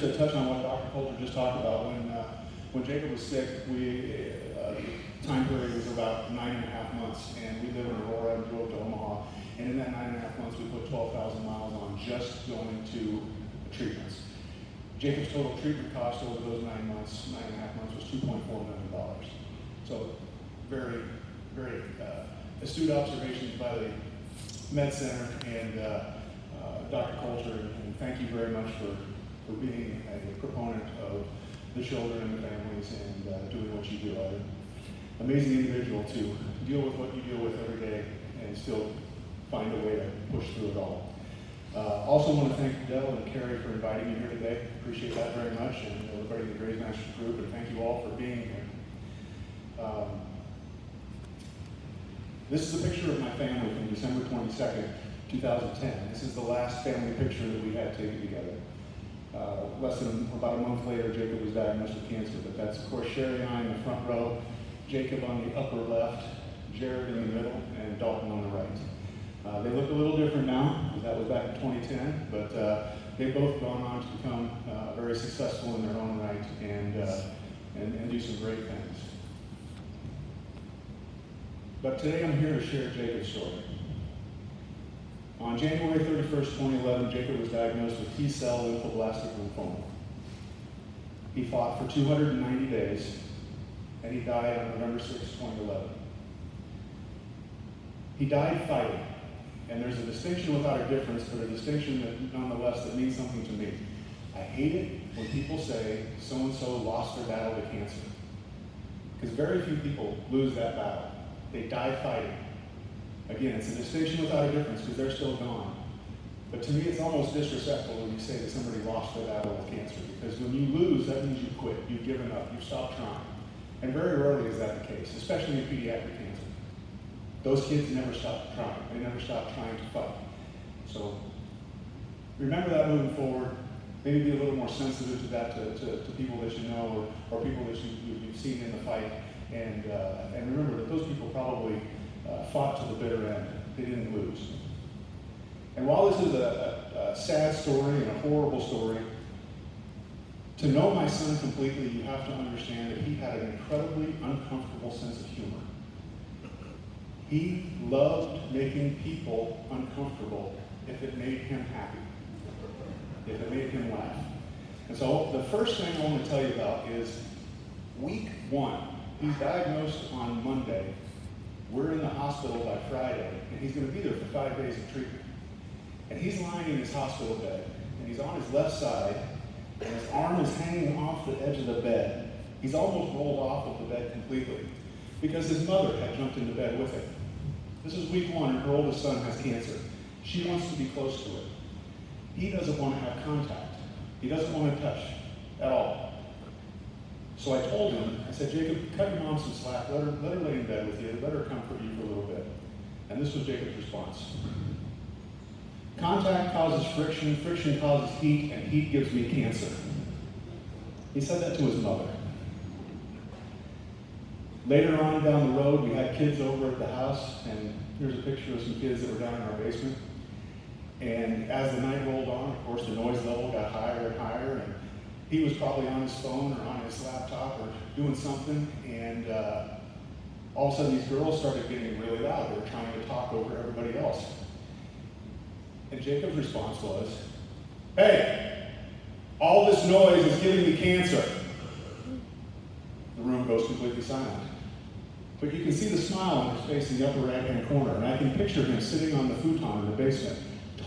To touch on what Dr. Coulter just talked about, when Jacob was sick, time period was about 9.5 months, and we live in Aurora and drove to Omaha, and in that 9.5 months we put 12,000 miles on just going to treatments. Jacob's total treatment cost over those 9.5 months was $2.4 million. So very, very astute observations by the Med Center and Dr. Coulter, and thank you very much for being a proponent of the children and the families and doing what you do. An amazing individual to deal with what you deal with every day and still find a way to push through it all. Also want to thank Dell and Carrie for inviting me here today. Appreciate that very much, and everybody in the Graze Masters group, and thank you all for being here. This is a picture of my family from December 22nd, 2010. This is the last family picture that we had taken together. Less than about a month later, Jacob was diagnosed with cancer, but that's, of course, Sherry and I in the front row, Jacob on the upper left, Jared in the middle, and Dalton on the right. They look a little different now, that was back in 2010, but they've both gone on to become very successful in their own right and do some great things. But today I'm here to share Jacob's story. On January 31st, 2011, Jacob was diagnosed with T-cell lymphoblastic lymphoma. He fought for 290 days, and he died on November 6, 2011. He died fighting, and there's a distinction without a difference, but a distinction that nonetheless that means something to me. I hate it when people say so-and-so lost their battle to cancer, because very few people lose that battle. They die fighting. Again, it's a distinction without a difference because they're still gone. But to me, it's almost disrespectful when you say that somebody lost their battle with cancer, because when you lose, that means you quit, you've given up, you've stopped trying. And very rarely is that the case, especially in pediatric cancer. Those kids never stop trying. They never stop trying to fight. So remember that moving forward. Maybe be a little more sensitive to that, to people that you know or people that you've seen in the fight. And remember that those people probably fought to the bitter end. They didn't lose. And while this is a sad story and a horrible story, to know my son completely, you have to understand that he had an incredibly uncomfortable sense of humor. He loved making people uncomfortable if it made him happy, if it made him laugh. And so the first thing I want to tell you about is week 1. He's diagnosed on Monday. We're in the hospital by Friday, and he's going to be there for 5 days of treatment. And he's lying in his hospital bed, and he's on his left side, and his arm is hanging off the edge of the bed. He's almost rolled off of the bed completely because his mother had jumped into bed with him. This is week 1, and her oldest son has cancer. She wants to be close to it. He doesn't want to have contact. He doesn't want to touch at all. So I told him, I said, Jacob, cut your mom some slack. Let her lay in bed with you. Let her comfort you for a little bit. And this was Jacob's response. Contact causes friction, friction causes heat, and heat gives me cancer. He said that to his mother. Later on down the road, we had kids over at the house, and here's a picture of some kids that were down in our basement. And as the night rolled on, of course, the noise level got higher and higher, and he was probably on his phone or on his laptop or doing something, and all of a sudden these girls started getting really loud. They were trying to talk over everybody else. And Jacob's response was, "Hey, all this noise is giving me cancer." The room goes completely silent. But you can see the smile on his face in the upper right-hand corner, and I can picture him sitting on the futon in the basement,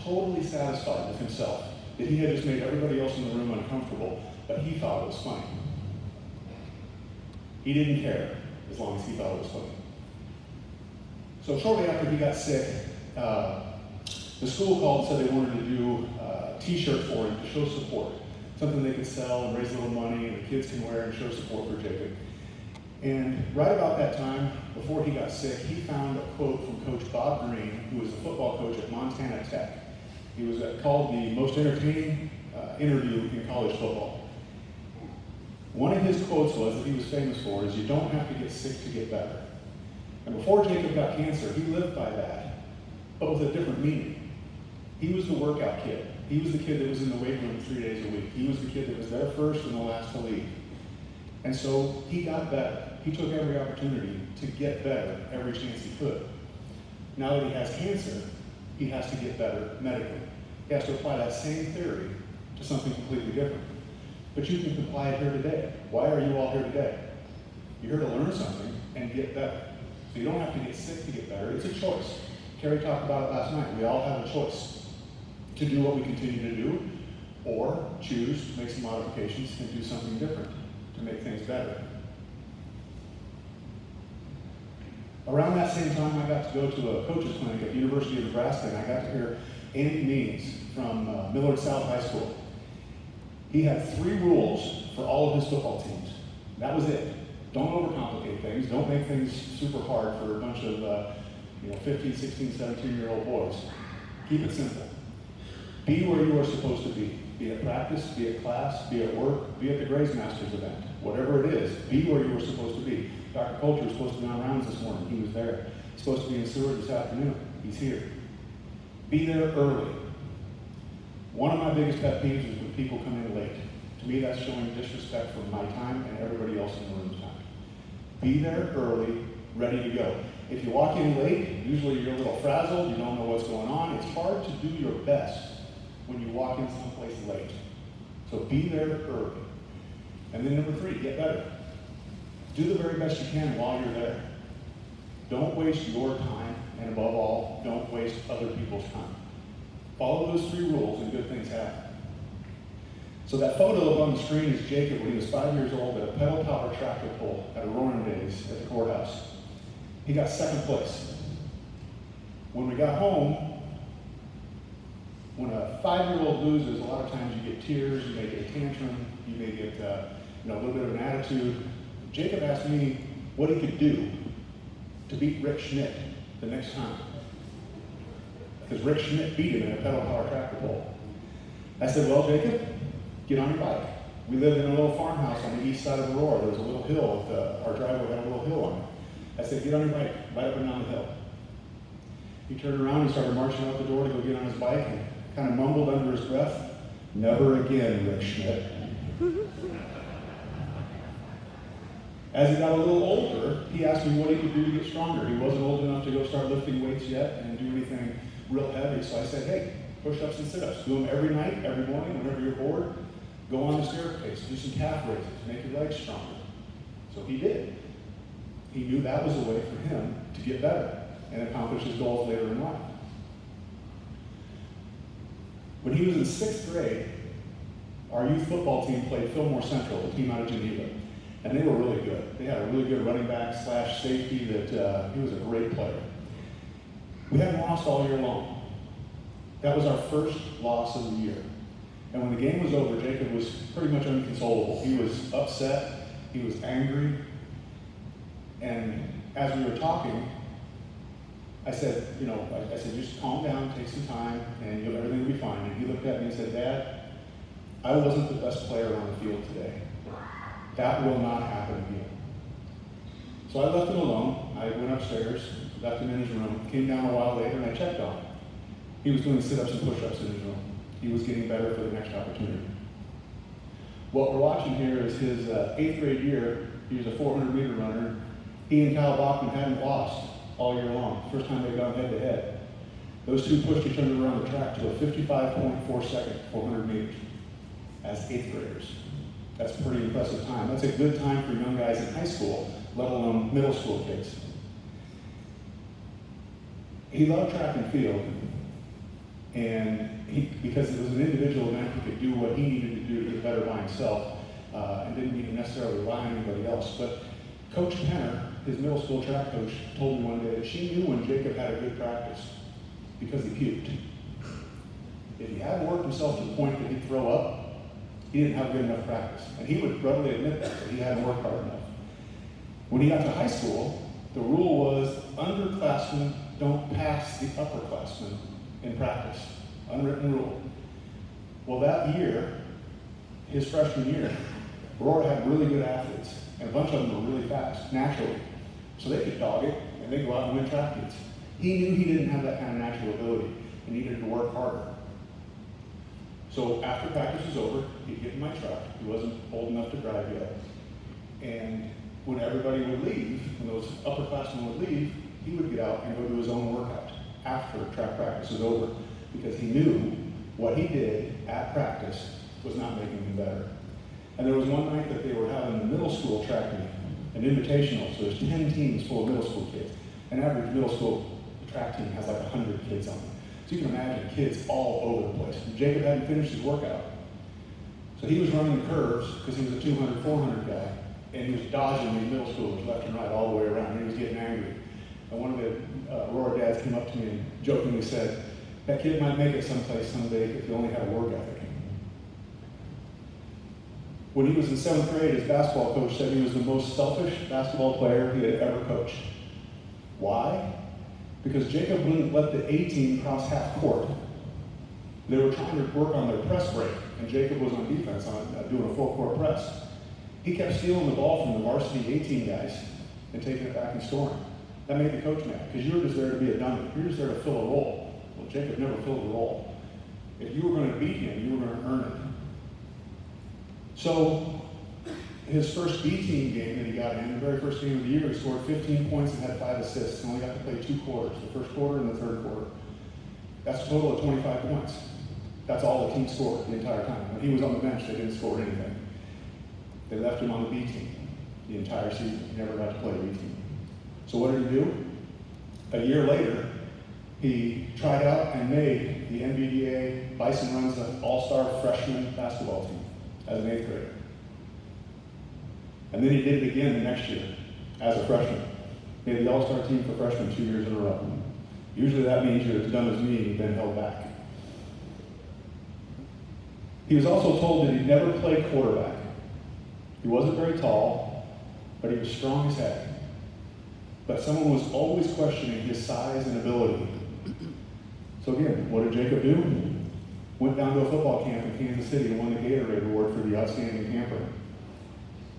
totally satisfied with himself, that he had just made everybody else in the room uncomfortable, but he thought it was funny. He didn't care as long as he thought it was funny. So shortly after he got sick, the school called and said they wanted to do a t-shirt for him to show support, something they could sell and raise a little money and the kids can wear and show support for Jacob. And right about that time, before he got sick, he found a quote from Coach Bob Green, who was a football coach at Montana Tech. He was called the most entertaining interview in college football. One of his quotes was that he was famous for is, "You don't have to get sick to get better." And before Jacob got cancer, he lived by that, but with a different meaning. He was the workout kid. He was the kid that was in the weight room 3 days a week. He was the kid that was there first and the last to leave. And so he got better. He took every opportunity to get better every chance he could. Now that he has cancer, he has to get better medically. He has to apply that same theory to something completely different. But you can apply it here today. Why are you all here today? You're here to learn something and get better. So you don't have to get sick to get better. It's a choice. Carrie talked about it last night. We all have a choice to do what we continue to do, or choose to make some modifications and do something different to make things better. Around that same time, I got to go to a coach's clinic at the University of Nebraska, and I got to hear Andy Means from Millard South High School. He had 3 rules for all of his football teams. That was it. Don't overcomplicate things. Don't make things super hard for a bunch of 15, 16, 17-year-old boys. Keep it simple. Be where you are supposed to be. Be at practice, be at class, be at work, be at the Graze Masters event. Whatever it is, be where you were supposed to be. Dr. Coulter was supposed to be on rounds this morning. He was there. He's supposed to be in Seward this afternoon. He's here. Be there early. One of my biggest pet peeves is when people come in late. To me, that's showing disrespect for my time and everybody else in the room's time. Be there early, ready to go. If you walk in late, usually you're a little frazzled, you don't know what's going on. It's hard to do your best when you walk in someplace late. So be there early. And then number 3, get better. Do the very best you can while you're there. Don't waste your time, and above all, don't waste other people's time. Follow those 3 rules and good things happen. So that photo up on the screen is Jacob when he was 5 years old at a pedal power tractor pull at Aurora Days at the courthouse. He got 2nd place. When we got home, when a 5-year-old loses, a lot of times you get tears, you may get a tantrum, you may get a little bit of an attitude. Jacob asked me what he could do to beat Rick Schmidt the next time. Because Rick Schmidt beat him in a pedal power tractor pull. I said, well, Jacob, get on your bike. We lived in a little farmhouse on the east side of Aurora. There was a little hill, our driveway had a little hill on it. I said, get on your bike, right up and down the hill. He turned around and started marching out the door to go get on his bike and kind of mumbled under his breath, never again, Rick Schmidt. As he got a little older, he asked me what he could do to get stronger. He wasn't old enough to go start lifting weights yet and do anything real heavy. So I said, hey, push-ups and sit-ups. Do them every night, every morning, whenever you're bored. Go on the staircase, do some calf raises, make your legs stronger. So he did. He knew that was a way for him to get better and accomplish his goals later in life. When he was in 6th grade, our youth football team played Fillmore Central, a team out of Geneva. And they were really good. They had a really good running back / safety that he was a great player. We hadn't lost all year long. That was our first loss of the year. And when the game was over, Jacob was pretty much inconsolable. He was upset, he was angry. And as we were talking, I said, just calm down, take some time, and everything will be fine. And he looked at me and said, Dad, I wasn't the best player on the field today. That will not happen again. So I left him alone. I went upstairs, left him in his room, came down a while later, and I checked on him. He was doing sit-ups and push-ups in his room. He was getting better for the next opportunity. What we're watching here is his 8th grade year. He was a 400-meter runner. He and Kyle Bachman hadn't lost all year long. First time they'd gone head-to-head. Those two pushed each other around the track to a 55.4 second 400 meters as 8th graders. That's a pretty impressive time. That's a good time for young guys in high school, let alone middle school kids. He loved track and field, and because it was an individual event, he could do what he needed to do to get better by himself, and didn't need to necessarily rely on anybody else. But Coach Penner, his middle school track coach, told me one day that she knew when Jacob had a good practice because he puked. If he hadn't worked himself to the point that he'd throw up, he didn't have good enough practice. And he would readily admit that he hadn't worked hard enough. When he got to high school, the rule was underclassmen don't pass the upperclassmen in practice. Unwritten rule. Well, that year, his freshman year, Aurora had really good athletes, and a bunch of them were really fast, naturally. So they could dog it, and they'd go out and win track meets. He knew he didn't have that kind of natural ability, and needed to work harder. So after practice was over, he'd get in my truck. He wasn't old enough to drive yet. And when everybody would leave, when those upperclassmen would leave, he would get out and go do his own workout after track practice was over, because he knew what he did at practice was not making him better. And there was one night that they were having a middle school track meet, an invitational, so there's 10 teams full of middle school kids. An average middle school track team has like 100 kids on it. So you can imagine kids all over the place. And Jacob hadn't finished his workout. So he was running the curves because he was a 200, 400 guy, and he was dodging these middle schoolers left and right all the way around, and he was getting angry. And one of the Aurora dads came up to me and jokingly said, "That kid might make it someplace someday if he only had a work ethic." When he was in 7th grade, his basketball coach said he was the most selfish basketball player he had ever coached. Why? Because Jacob wouldn't let the A team cross half court. They were trying to work on their press break, and Jacob was on defense doing a full court press. He kept stealing the ball from the varsity A team guys and taking it back and scoring. That made the coach mad, because you were just there to be a dummy. You were just there to fill a role. Well, Jacob never filled a role. If you were going to beat him, you were going to earn it. So his first B team game that he got in, the very first game of the year, he scored 15 points and had 5 assists, and only got to play 2 quarters, the first quarter and the third quarter. That's a total of 25 points. That's all the team scored the entire time. When he was on the bench, they didn't score anything. They left him on the B team the entire season. He never got to play B team. So what did he do? A year later, he tried out and made the NBDA Bison Runs an all-star freshman basketball team as an 8th grader. And then he did it again the next year as a freshman. Made the all-star team for freshmen 2 years in a row. Usually that means you're as dumb as me and you've been held back. He was also told that he'd never played quarterback. He wasn't very tall, but he was strong as heck. But someone was always questioning his size and ability. So again, what did Jacob do? Went down to a football camp in Kansas City and won the Gatorade Award for the outstanding camper.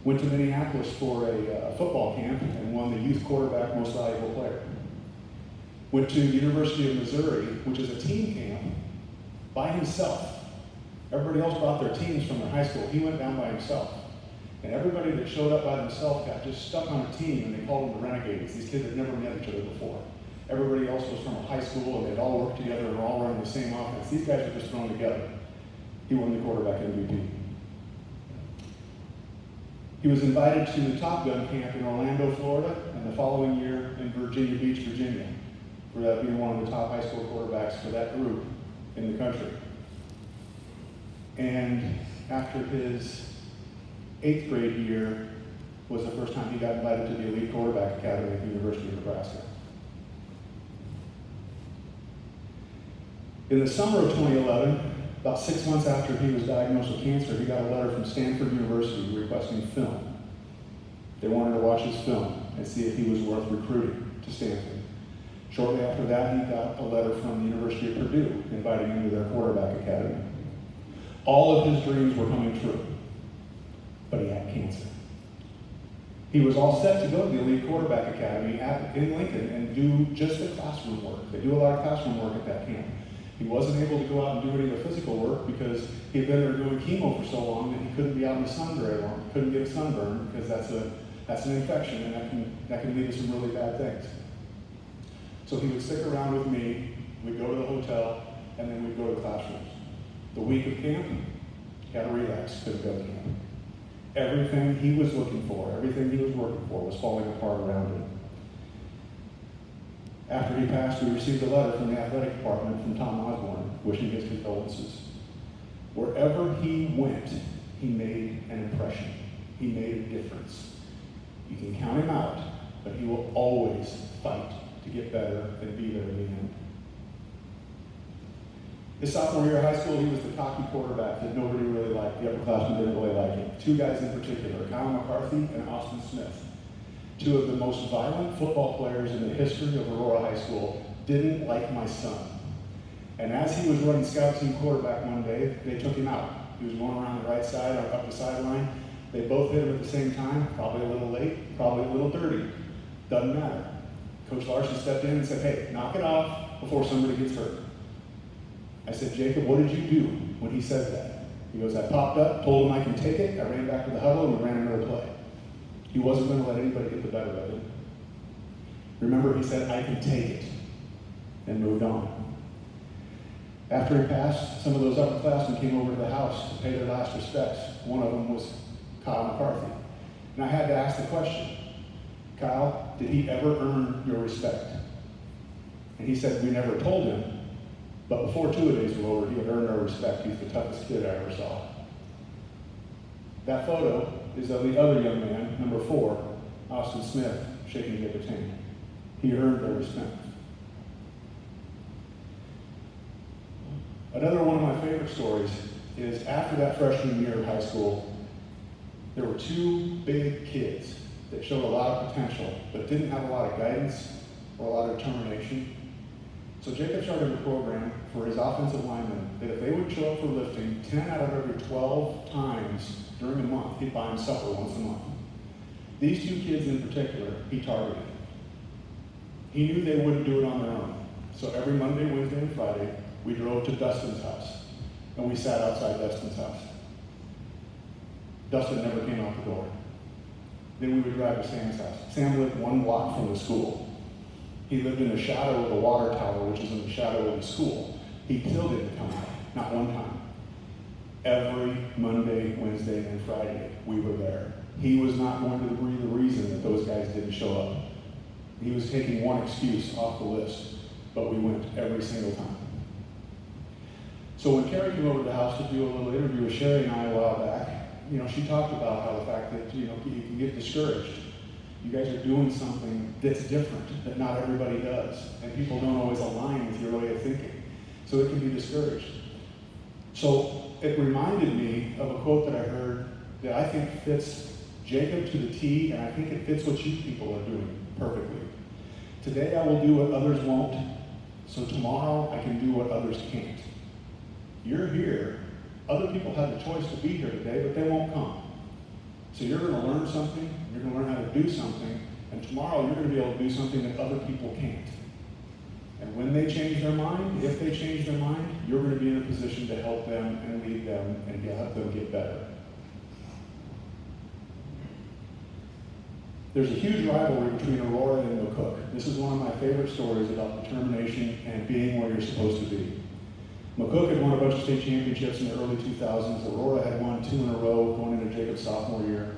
Went to Minneapolis for a football camp and won the youth quarterback most valuable player. Went to the University of Missouri, which is a team camp, by himself. Everybody else brought their teams from their high school. He went down by himself. And everybody that showed up by themselves got just stuck on a team, and they called them the Renegades. These kids had never met each other before. Everybody else was from a high school, and they'd all worked together and were all running the same offense. These guys were just thrown together. He won the quarterback MVP. He was invited to the Top Gun camp in Orlando, Florida, and the following year in Virginia Beach, Virginia, for that being one of the top high school quarterbacks for that group in the country. And after his 8th grade year was the first time he got invited to the elite quarterback academy at the University of Nebraska. In the summer of 2011, about 6 months after he was diagnosed with cancer, he got a letter from Stanford University requesting film. They wanted to watch his film and see if he was worth recruiting to Stanford. Shortly after that, he got a letter from the University of Purdue inviting him to their quarterback academy. All of his dreams were coming true, but he had cancer. He was all set to go to the elite quarterback academy in Lincoln and do just the classroom work. They do a lot of classroom work at that camp. He wasn't able to go out and do any of the physical work because he had been there doing chemo for so long that he couldn't be out in the sun very long. He couldn't get a sunburn because that's an infection, and that can lead to some really bad things. So he would stick around with me. We'd go to the hotel, and then we'd go to classrooms. The week of camp, he had a relapse, couldn't go to camp. Everything he was looking for, everything he was working for was falling apart around him. After he passed, we received a letter from the athletic department from Tom Osborne wishing his condolences. Wherever he went, he made an impression. He made a difference. You can count him out, but he will always fight to get better and be there in the end. His sophomore year of high school, he was the cocky quarterback that nobody really liked. The upperclassmen didn't really like him. 2 guys in particular, Kyle McCarthy and Austin Smith. 2 of the most violent football players in the history of Aurora High School didn't like my son. And as he was running scout team quarterback one day, they took him out. He was going around the right side, up the sideline. They both hit him at the same time, probably a little late, probably a little dirty. Doesn't matter. Coach Larson stepped in and said, "Hey, knock it off before somebody gets hurt." I said, "Jacob, what did you do?" when he said that. He goes, I popped up, told him I can take it, I ran back to the huddle, and we ran another play. He wasn't going to let anybody get the better of it. Remember, he said, I can take it, and moved on. After he passed, some of those upperclassmen came over to the house to pay their last respects. One of them was Kyle McCarthy. And I had to ask the question, Kyle, did he ever earn your respect? And he said, we never told him, but before two-a-days were over, he had earned our respect. He's the toughest kid I ever saw. That photo is of the other young man, number 4, Austin Smith, shaking Jacob's hand. He earned their respect. Another one of my favorite stories is after that freshman year of high school, there were 2 big kids that showed a lot of potential, but didn't have a lot of guidance or a lot of determination. So Jacob started a program for his offensive linemen that if they would show up for lifting 10 out of every 12 times during a month, he'd buy them supper once a month. These 2 kids in particular, he targeted. He knew they wouldn't do it on their own. So every Monday, Wednesday, and Friday, we drove to Dustin's house, and we sat outside Dustin's house. Dustin never came out the door. Then we would drive to Sam's house. Sam lived 1 block from the school. He lived in the shadow of the water tower, which is in the shadow of the school. He still didn't come out, not one time. Every Monday, Wednesday, and Friday, we were there. He was not going to be the reason that those guys didn't show up. He was taking one excuse off the list, but we went every single time. So when Carrie came over to the house to do a little interview with Sherry and I a while back, she talked about how the fact that, you can get discouraged. You guys are doing something that's different, that not everybody does. And people don't always align with your way of thinking. So it can be discouraged. So it reminded me of a quote that I heard that I think fits Jacob to the T, and I think it fits what you people are doing perfectly. Today I will do what others won't, so tomorrow I can do what others can't. You're here. Other people have the choice to be here today, but they won't come. So you're going to learn something, you're going to learn how to do something, and tomorrow you're going to be able to do something that other people can't. And when they change their mind, if they change their mind, you're going to be in a position to help them and lead them and help them get better. There's a huge rivalry between Aurora and McCook. This is one of my favorite stories about determination and being where you're supposed to be. McCook had won a bunch of state championships in the early 2000s. Aurora had won 2 in a row going into Jacob's sophomore year.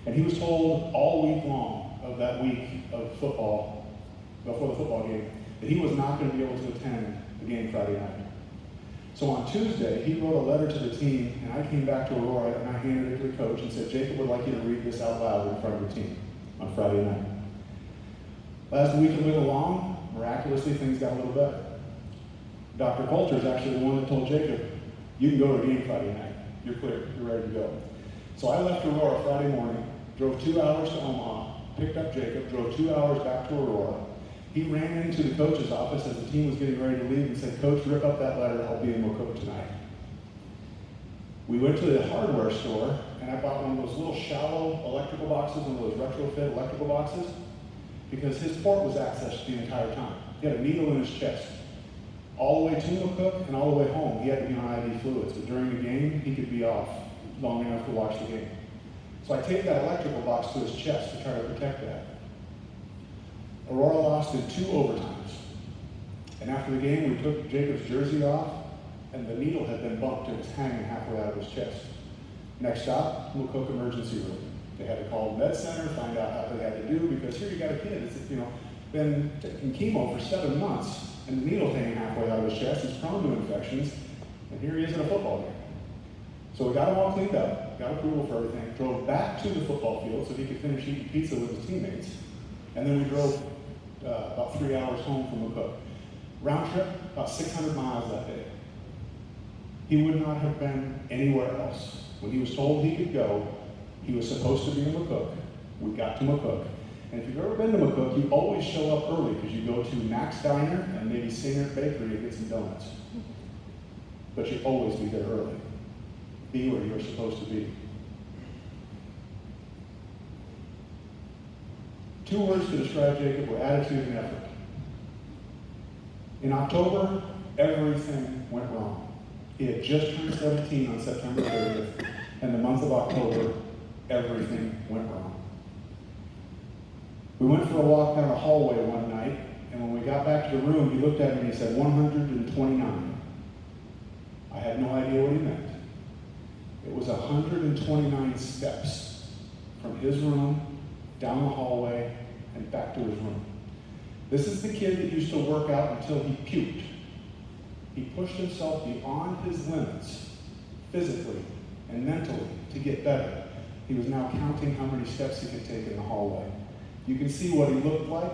And he was told all week long of that week of football, before the football game, that he was not going to be able to attend the game Friday night. So on Tuesday, he wrote a letter to the team, and I came back to Aurora and I handed it to the coach and said, Jacob would like you to read this out loud in front of the team on Friday night. As the weekend went along, miraculously things got a little better. Dr. Coulter is actually the one that told Jacob, you can go to a game Friday night. You're clear. You're ready to go. So I left Aurora Friday morning, drove 2 hours to Omaha, picked up Jacob, drove 2 hours back to Aurora. He ran into the coach's office as the team was getting ready to leave and said, Coach, rip up that letter. I'll be in McCook tonight. We went to the hardware store, and I bought one of those little shallow electrical boxes, one of those retrofit electrical boxes, because his port was accessed the entire time. He had a needle in his chest. All the way to McCook and all the way home, he had to be on IV fluids, but during the game, he could be off long enough to watch the game. So I taped that electrical box to his chest to try to protect that. Aurora lost in 2 overtimes. And after the game, we took Jacob's jersey off, and the needle had been bumped and it was hanging halfway out of his chest. Next stop, McCook emergency room. They had to call the med center, find out how they had to do, because here you got a kid that's been taking chemo for 7 months. And the needle's hanging halfway out of his chest, he's prone to infections, and here he is in a football game. So we got him all cleaned up, got approval for everything, drove back to the football field so he could finish eating pizza with his teammates, and then we drove about 3 hours home from McCook. Round trip, about 600 miles that day. He would not have been anywhere else. When he was told he could go, he was supposed to be in McCook. We got to McCook. And if you've ever been to McCook, you always show up early because you go to Mac's Diner and maybe Singer Bakery and get some donuts. But you always be there early. Be where you're supposed to be. 2 words to describe Jacob were attitude and effort. In October, everything went wrong. He had just turned 17 on September 30th, and the month of October, everything went wrong. We went for a walk down a hallway one night, and when we got back to the room, he looked at me and he said, 129. I had no idea what he meant. It was 129 steps from his room, down the hallway, and back to his room. This is the kid that used to work out until he puked. He pushed himself beyond his limits, physically and mentally, to get better. He was now counting how many steps he could take in the hallway. You can see what he looked like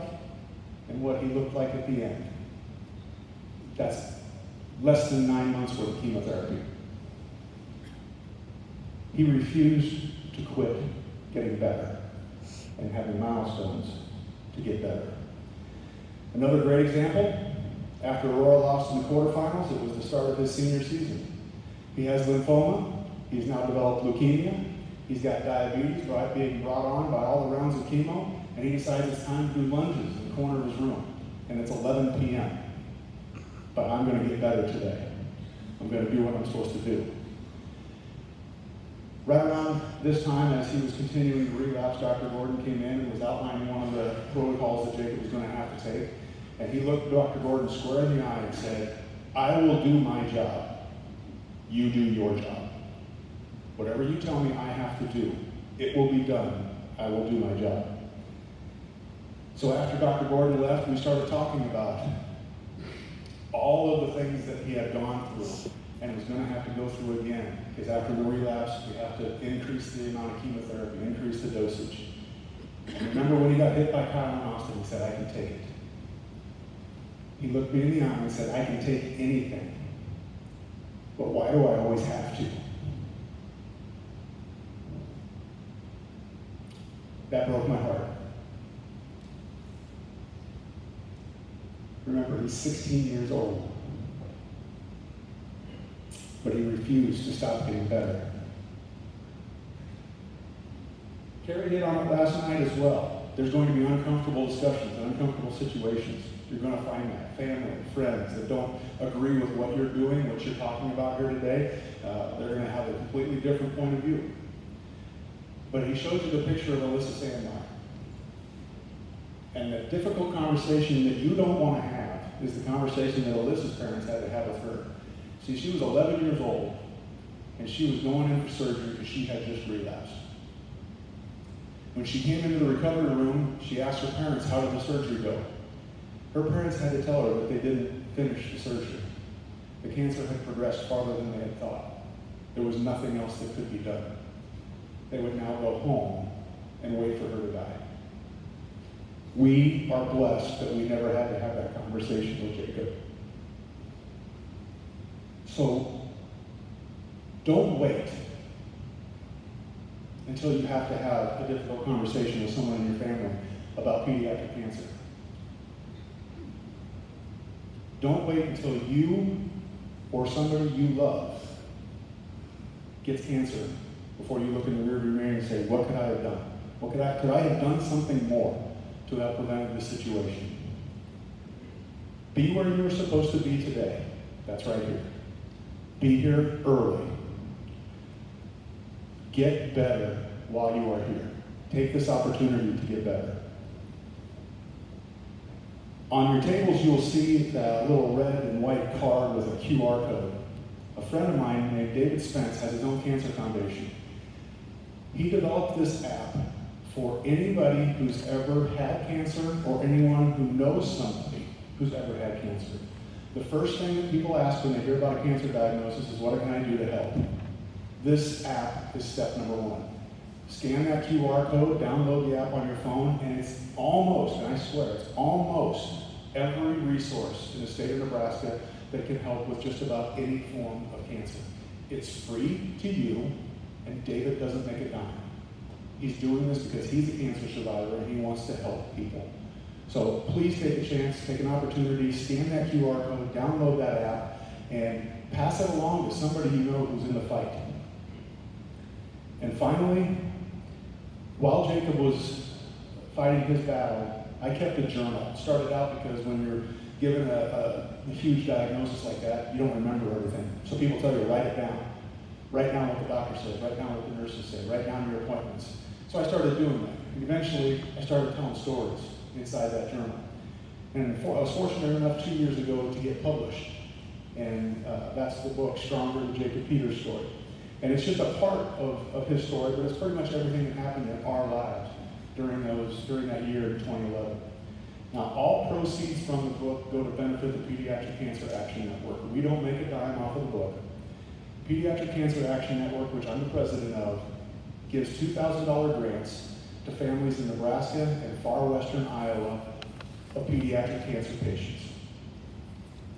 and what he looked like at the end. That's less than 9 months worth of chemotherapy. He refused to quit getting better and having milestones to get better. Another great example, after Aurora lost in the quarterfinals, it was the start of his senior season. He has lymphoma, he's now developed leukemia, he's got diabetes being brought on by all the rounds of chemo, and he decides it's time to do lunges in the corner of his room. And it's 11 p.m. But I'm going to get better today. I'm going to do what I'm supposed to do. Right around this time, as he was continuing to relapse, Dr. Gordon came in and was outlining one of the protocols that Jacob was going to have to take. And he looked Dr. Gordon square in the eye and said, I will do my job. You do your job. Whatever you tell me I have to do, it will be done. I will do my job. So after Dr. Gordon left, we started talking about all of the things that he had gone through and was going to have to go through again. Because after the relapse, we have to increase the amount of chemotherapy, increase the dosage. And remember when he got hit by Kyle and Austin, he said, I can take it. He looked me in the eye and said, I can take anything. But why do I always have to? That broke my heart. Remember, he's 16 years old. But he refused to stop getting better. Carrie hit on it last night as well. There's going to be uncomfortable discussions, uncomfortable situations. You're going to find that family, friends that don't agree with what you're doing, what you're talking about here today. They're going to have a completely different point of view. But he showed you the picture of Alyssa Sandmeyer. And the difficult conversation that you don't want to have is the conversation that Alyssa's parents had to have with her. See, she was 11 years old, and she was going in for surgery because she had just relapsed. When she came into the recovery room, she asked her parents, how did the surgery go? Her parents had to tell her that they didn't finish the surgery. The cancer had progressed farther than they had thought. There was nothing else that could be done. They would now go home and wait for her to die. We are blessed that we never had to have that conversation with Jacob. So, don't wait until you have to have a difficult conversation with someone in your family about pediatric cancer. Don't wait until you or somebody you love gets cancer before you look in the rearview mirror and say, what could I have done? Could I have done something more to have prevented this situation? Be where you're supposed to be today. That's right here. Be here early. Get better while you are here. Take this opportunity to get better. On your tables, you'll see that little red and white card with a QR code. A friend of mine named David Spence has his own cancer foundation. He developed this app for anybody who's ever had cancer or anyone who knows somebody who's ever had cancer. The first thing that people ask when they hear about a cancer diagnosis is, what can I do to help? This app is step number one. Scan that QR code, download the app on your phone, and it's almost, and I swear, it's almost every resource in the state of Nebraska that can help with just about any form of cancer. It's free to you, and David doesn't make a dime. He's doing this because he's a cancer survivor and he wants to help people. So please take a chance, take an opportunity, scan that QR code, download that app, and pass it along to somebody you know who's in the fight. And finally, while Jacob was fighting his battle, I kept a journal. It started out because when you're given a huge diagnosis like that, you don't remember everything. So people tell you, write it down. Write down what the doctor said, write down what the nurses say, write down your appointments. So I started doing that. And eventually, I started telling stories inside that journal. And I was fortunate enough 2 years ago to get published. And that's the book, Stronger, the Jacob Peters story. And it's just a part of his story, but it's pretty much everything that happened in our lives during that year in 2011. Now, all proceeds from the book go to benefit the Pediatric Cancer Action Network. We don't make a dime off of the book. Pediatric Cancer Action Network, which I'm the president of, gives $2,000 grants to families in Nebraska and far western Iowa of pediatric cancer patients.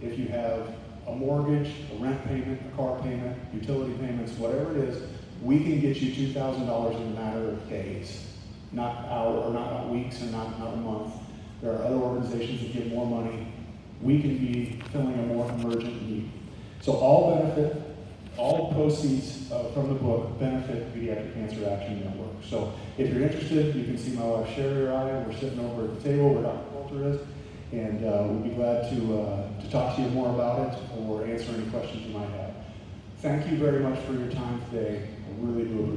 If you have a mortgage, a rent payment, a car payment, utility payments, whatever it is, we can get you $2,000 in a matter of days, not hours, or not weeks, and not a month. There are other organizations that give more money. We can be filling a more emergent need. So all proceeds from the book benefit the Pediatric Cancer Action Network. So if you're interested, you can see my wife Sherry or I. We're sitting over at the table where Dr. Coulter is, and we'd be glad to talk to you more about it or answer any questions you might have. Thank you very much for your time today. I really do appreciate it.